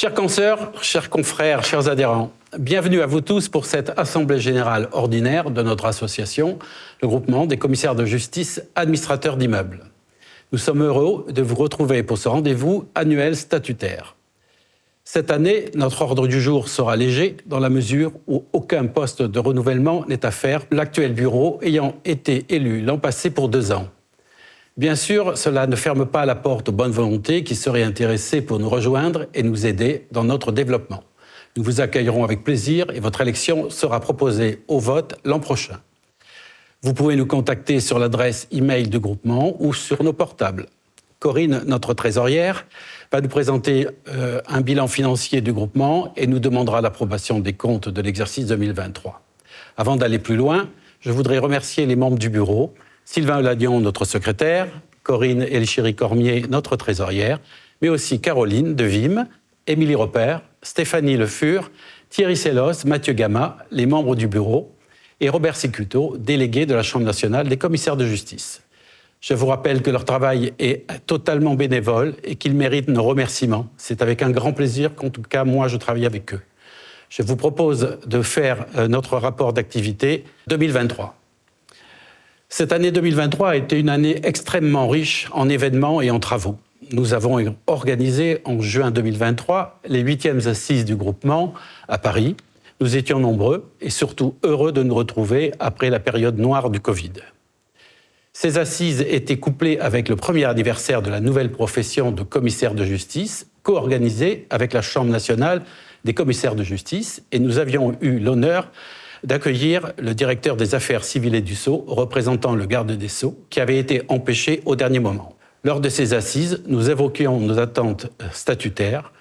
Chers consoeurs, chers confrères, chers adhérents, bienvenue à vous tous pour cette Assemblée générale ordinaire de notre association, le groupement des commissaires de justice administrateurs d'immeubles. Nous sommes heureux de vous retrouver pour ce rendez-vous annuel statutaire. Cette année, notre ordre du jour sera léger dans la mesure où aucun poste de renouvellement n'est à faire, l'actuel bureau ayant été élu l'an passé pour 2 ans. Bien sûr, cela ne ferme pas la porte aux bonnes volontés qui seraient intéressées pour nous rejoindre et nous aider dans notre développement. Nous vous accueillerons avec plaisir et votre élection sera proposée au vote l'an prochain. Vous pouvez nous contacter sur l'adresse e-mail du groupement ou sur nos portables. Corinne, notre trésorière, va nous présenter un bilan financier du groupement et nous demandera l'approbation des comptes de l'exercice 2023. Avant d'aller plus loin, je voudrais remercier les membres du bureau, Sylvain Olagnon, notre secrétaire, Corinne Elichéry-Cormier, notre trésorière, mais aussi Caroline Devim, Émilie Repère, Stéphanie Le Fur, Thierry Sellos, Mathieu Gama, les membres du bureau, et Robert Sicuto, délégué de la Chambre nationale des commissaires de justice. Je vous rappelle que leur travail est totalement bénévole et qu'ils méritent nos remerciements. C'est avec un grand plaisir qu'en tout cas, moi, je travaille avec eux. Je vous propose de faire notre rapport d'activité 2023. Cette année 2023 a été une année extrêmement riche en événements et en travaux. Nous avons organisé en juin 2023 les 8e assises du groupement à Paris. Nous étions nombreux et surtout heureux de nous retrouver après la période noire du Covid. Ces assises étaient couplées avec le premier anniversaire de la nouvelle profession de commissaire de justice, co-organisée avec la Chambre nationale des commissaires de justice, et nous avions eu l'honneur d'accueillir le directeur des affaires civiles et du Sceau, représentant le garde des Sceaux, qui avait été empêché au dernier moment. Lors de ces assises, nous évoquions nos attentes statutaires.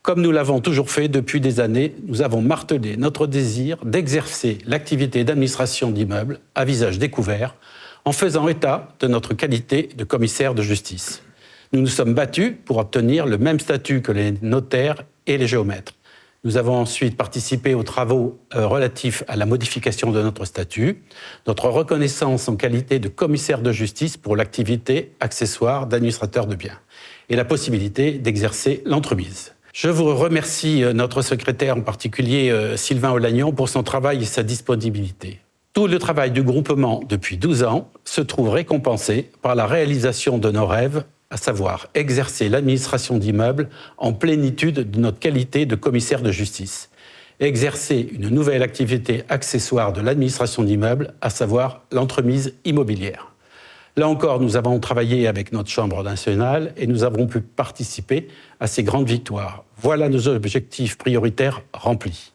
Comme nous l'avons toujours fait depuis des années, nous avons martelé notre désir d'exercer l'activité d'administration d'immeubles à visage découvert, en faisant état de notre qualité de commissaire de justice. Nous nous sommes battus pour obtenir le même statut que les notaires et les géomètres. Nous avons ensuite participé aux travaux relatifs à la modification de notre statut, notre reconnaissance en qualité de commissaire de justice pour l'activité accessoire d'administrateur de biens et la possibilité d'exercer l'entremise. Je vous remercie, notre secrétaire en particulier, Sylvain Olagnon, pour son travail et sa disponibilité. Tout le travail du groupement depuis 12 ans se trouve récompensé par la réalisation de nos rêves, à savoir exercer l'administration d'immeubles en plénitude de notre qualité de commissaire de justice, exercer une nouvelle activité accessoire de l'administration d'immeubles, à savoir l'entremise immobilière. Là encore, nous avons travaillé avec notre Chambre nationale et nous avons pu participer à ces grandes victoires. Voilà nos objectifs prioritaires remplis.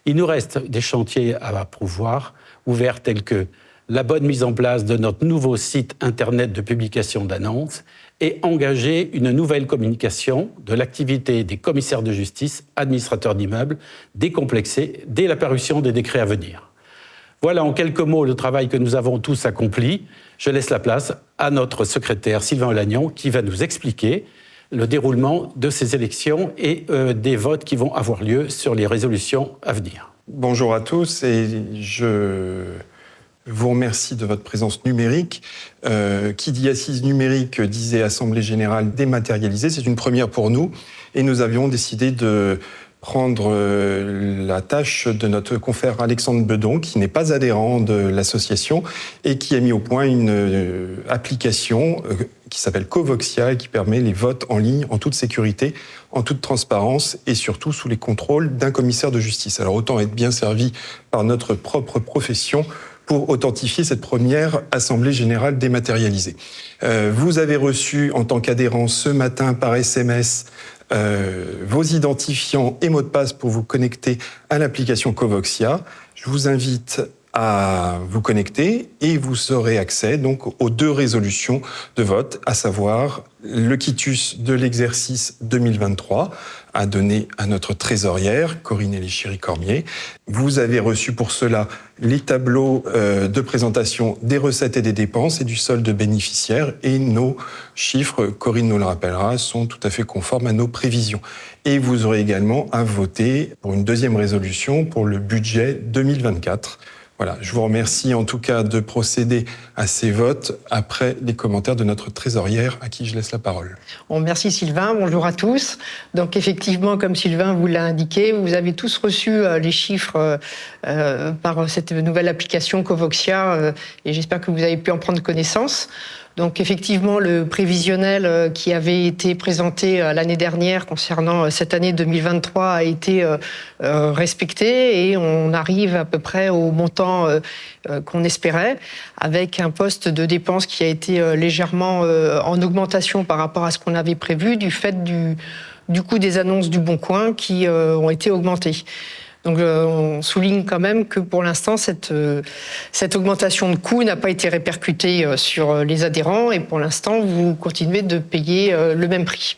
Il nous reste des chantiers à pourvoir, ouverts tels que la bonne mise en place de notre nouveau site internet de publication d'annonces et engager une nouvelle communication de l'activité des commissaires de justice, administrateurs d'immeubles, décomplexés dès la parution des décrets à venir. Voilà en quelques mots le travail que nous avons tous accompli. Je laisse la place à notre secrétaire Sylvain Olagnon qui va nous expliquer le déroulement de ces élections et des votes qui vont avoir lieu sur les résolutions à venir. Bonjour à tous et je vous remercie de votre présence numérique. Qui dit assise numérique disait Assemblée générale dématérialisée. C'est une première pour nous et nous avions décidé de prendre la tâche de notre confrère Alexandre Bedon, qui n'est pas adhérent de l'association et qui a mis au point une application qui s'appelle Covoxia et qui permet les votes en ligne en toute sécurité, en toute transparence et surtout sous les contrôles d'un commissaire de justice. Alors autant être bien servi par notre propre profession pour authentifier cette première Assemblée générale dématérialisée. Vous avez reçu en tant qu'adhérent ce matin par SMS vos identifiants et mots de passe pour vous connecter à l'application Covoxia. Je vous invite à vous connecter et vous aurez accès donc aux 2 résolutions de vote, à savoir le quitus de l'exercice 2023 à donner à notre trésorière, Corinne Elichéry-Cormier. Vous avez reçu pour cela les tableaux de présentation des recettes et des dépenses et du solde bénéficiaire, et nos chiffres, Corinne nous le rappellera, sont tout à fait conformes à nos prévisions. Et vous aurez également à voter pour une 2e résolution pour le budget 2024. Voilà, je vous remercie en tout cas de procéder à ces votes après les commentaires de notre trésorière à qui je laisse la parole. Bon, merci Sylvain, bonjour à tous. Donc effectivement, comme Sylvain vous l'a indiqué, vous avez tous reçu les chiffres par cette nouvelle application Covoxia et j'espère que vous avez pu en prendre connaissance. Donc effectivement, le prévisionnel qui avait été présenté l'année dernière concernant cette année 2023 a été respecté et on arrive à peu près au montant qu'on espérait, avec un poste de dépense qui a été légèrement en augmentation par rapport à ce qu'on avait prévu du fait du coût des annonces du Bon Coin qui ont été augmentées. Donc on souligne quand même que pour l'instant, cette augmentation de coûts n'a pas été répercutée sur les adhérents et pour l'instant, vous continuez de payer le même prix.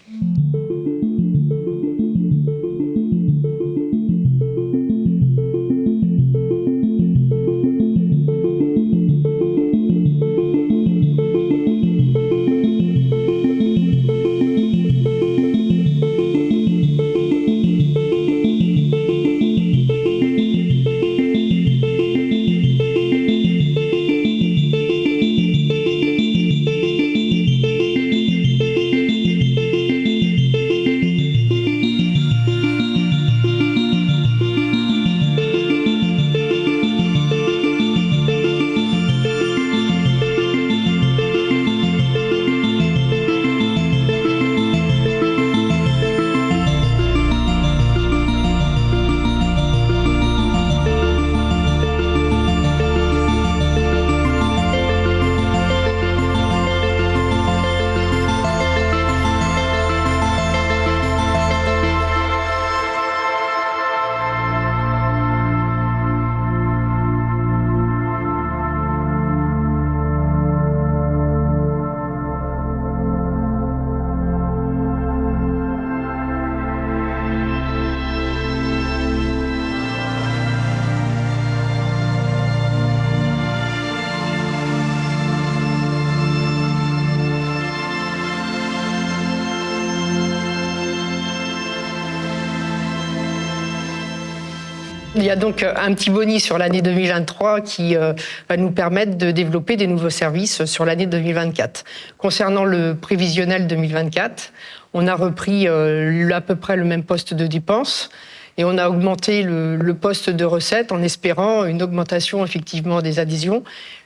Il y a donc un petit bonus sur l'année 2023 qui va nous permettre de développer des nouveaux services sur l'année 2024. Concernant le prévisionnel 2024, on a repris à peu près le même poste de dépenses et on a augmenté le poste de recettes en espérant une augmentation effectivement des adhésions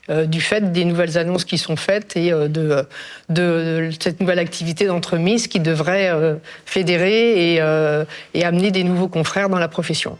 du fait des nouvelles annonces qui sont faites et de cette nouvelle activité d'entremise qui devrait fédérer et amener des nouveaux confrères dans la profession.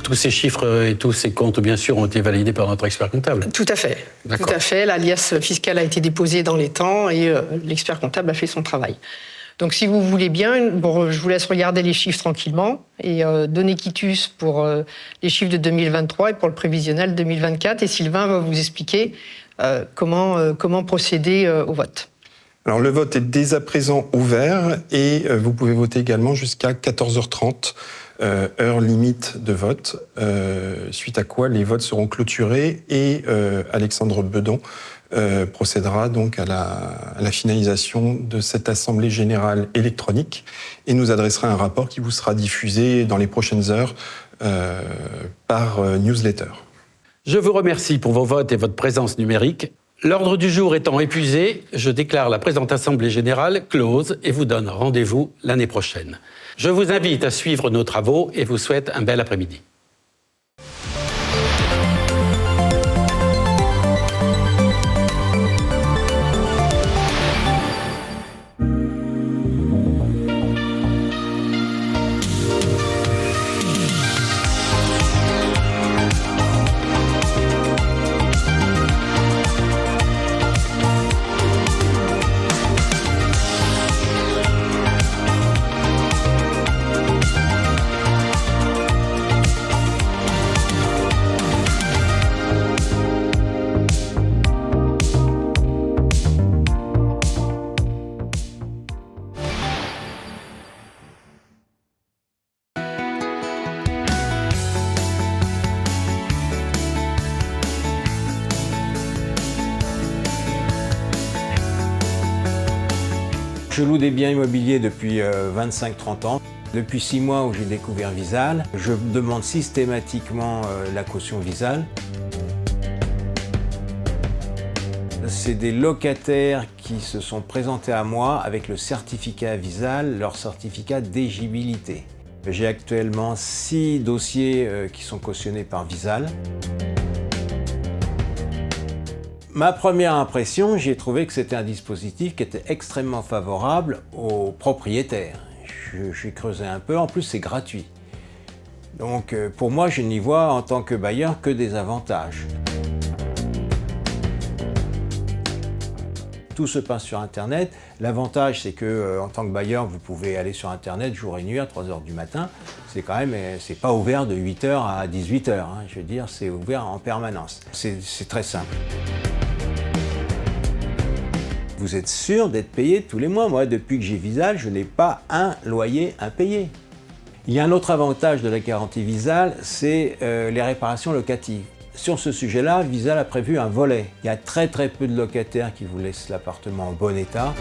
Tous ces chiffres et tous ces comptes, bien sûr, ont été validés par notre expert comptable. Tout à fait. Tout à fait. L'alias fiscal a été déposé dans les temps et l'expert comptable a fait son travail. Donc, si vous voulez bien, bon, je vous laisse regarder les chiffres tranquillement et donner quitus pour les chiffres de 2023 et pour le prévisionnel 2024. Et Sylvain va vous expliquer comment procéder au vote. Alors, le vote est dès à présent ouvert et vous pouvez voter également jusqu'à 14h30. Heure limite de vote, suite à quoi les votes seront clôturés et Alexandre Bedon procédera donc à la finalisation de cette assemblée générale électronique et nous adressera un rapport qui vous sera diffusé dans les prochaines heures par newsletter. Je vous remercie pour vos votes et votre présence numérique. L'ordre du jour étant épuisé, je déclare la présente assemblée générale close et vous donne rendez-vous l'année prochaine. Je vous invite à suivre nos travaux et vous souhaite un bel après-midi. Je loue des biens immobiliers depuis 25-30 ans. Depuis 6 mois où j'ai découvert Visal, je demande systématiquement la caution Visal. C'est des locataires qui se sont présentés à moi avec le certificat Visal, leur certificat d'éligibilité. J'ai actuellement 6 dossiers qui sont cautionnés par Visal. Ma première impression, j'ai trouvé que c'était un dispositif qui était extrêmement favorable aux propriétaires. J'ai creusé un peu, en plus c'est gratuit. Donc pour moi, je n'y vois en tant que bailleur que des avantages. Tout se passe sur Internet. L'avantage, c'est que en tant que bailleur, vous pouvez aller sur Internet jour et nuit à 3 h du matin. C'est quand même, c'est pas ouvert de 8 h à 18 h. Hein. Je veux dire, c'est ouvert en permanence. C'est très simple. Vous êtes sûr d'être payé tous les mois. Moi, depuis que j'ai Visal, je n'ai pas un loyer impayé. Il y a un autre avantage de la garantie Visal, c'est les réparations locatives. Sur ce sujet-là, Visal a prévu un volet. Il y a très peu de locataires qui vous laissent l'appartement en bon état.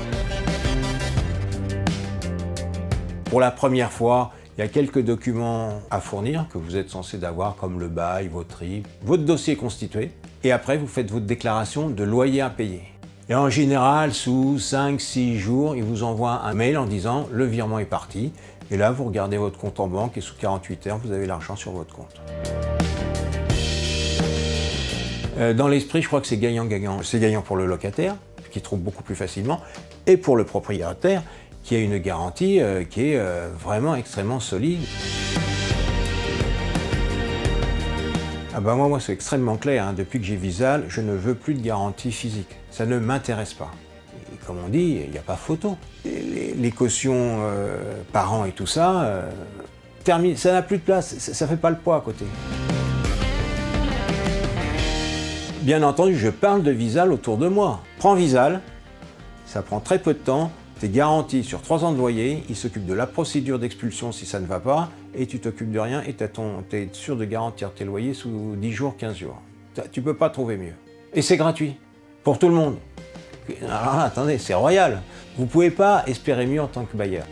Pour la première fois, il y a quelques documents à fournir que vous êtes censé avoir, comme le bail, votre RIB, votre dossier constitué. Et après, vous faites votre déclaration de loyer impayé. Et en général, sous 5-6 jours, ils vous envoient un mail en disant « le virement est parti ». Et là, vous regardez votre compte en banque et sous 48 heures, vous avez l'argent sur votre compte. Dans l'esprit, je crois que c'est gagnant-gagnant. C'est gagnant pour le locataire, qui trouve beaucoup plus facilement, et pour le propriétaire, qui a une garantie qui est vraiment extrêmement solide. Ah ben moi c'est extrêmement clair, hein. Depuis que j'ai Visal, je ne veux plus de garantie physique. Ça ne m'intéresse pas. Et comme on dit, il n'y a pas photo. Les cautions par an et tout ça, ça n'a plus de place, ça ne fait pas le poids à côté. Bien entendu, je parle de Visal autour de moi. Prends Visal, ça prend très peu de temps, tu es garanti sur 3 ans de loyer, il s'occupe de la procédure d'expulsion si ça ne va pas, et tu t'occupes de rien et tu es sûr de garantir tes loyers sous 10 jours, 15 jours. Tu ne peux pas trouver mieux. Et c'est gratuit, pour tout le monde. Alors là, attendez, c'est royal. Vous ne pouvez pas espérer mieux en tant que bailleur.